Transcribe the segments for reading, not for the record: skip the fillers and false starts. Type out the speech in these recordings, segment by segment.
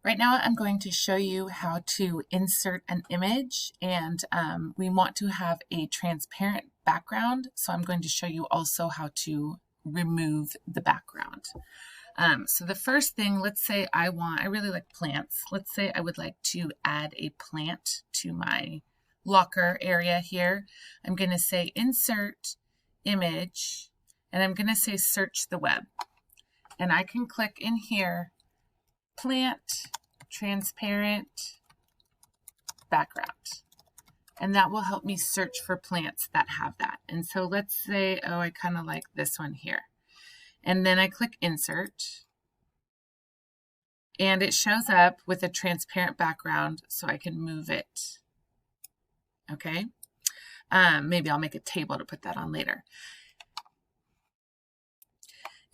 Right now I'm going to show you how to insert an image, and we want to have a transparent background, so I'm going to show you also how to remove the background. So the first thing, let's say I really like plants. Let's say I would like to add a plant to my locker area here. I'm going to say insert image, and I'm going to say search the web. And I can click in here, plant transparent background, and that will help me search for plants that have that. And so let's say, oh, I kind of like this one here, and then I click insert, and it shows up with a transparent background, so I can move it. Okay, maybe I'll make a table to put that on later.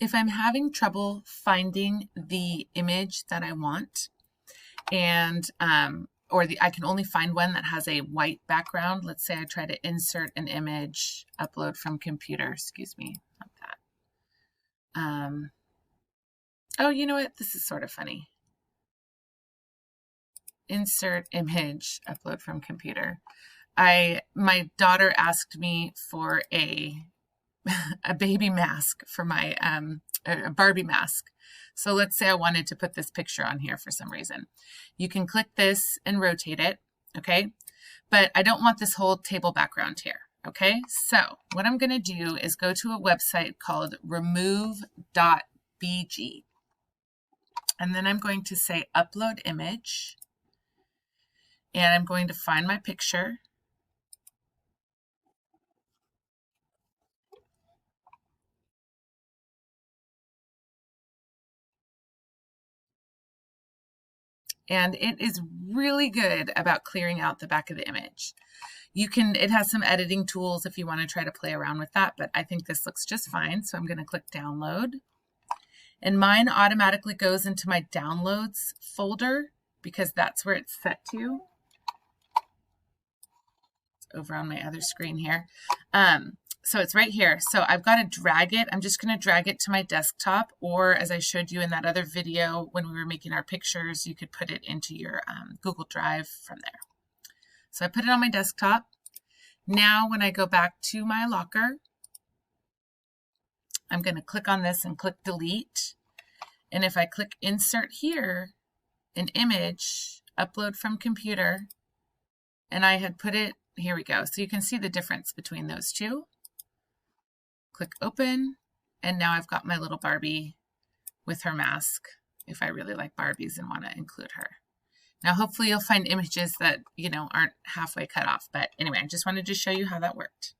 If I'm having trouble finding the image that I want, and I can only find one that has a white background. Let's say I try to insert an image, upload from computer, excuse me, not that. Oh, you know what? This is sort of funny. Insert image, upload from computer. My daughter asked me for a baby mask for my a Barbie mask. So let's say I wanted to put this picture on here for some reason. You can click this and rotate it, okay? But I don't want this whole table background here, okay? So what I'm gonna do is go to a website called remove.bg. And then I'm going to say upload image. And I'm going to find my picture. And it is really good about clearing out the back of the image. It has some editing tools if you want to try to play around with that, but I think this looks just fine. So I'm going to click download, and mine automatically goes into my downloads folder because that's where it's set to. It's over on my other screen here. So it's right here. So I've got to drag it. I'm just going to drag it to my desktop, or as I showed you in that other video when we were making our pictures, you could put it into your Google Drive from there. So I put it on my desktop. Now when I go back to my locker, I'm going to click on this and click delete. And if I click insert here, an image, upload from computer, and I had put it, here we go. So you can see the difference between those two. Click open, and now I've got my little Barbie with her mask if I really like Barbies and want to include her. Now hopefully you'll find images that, aren't halfway cut off, but anyway, I just wanted to show you how that worked.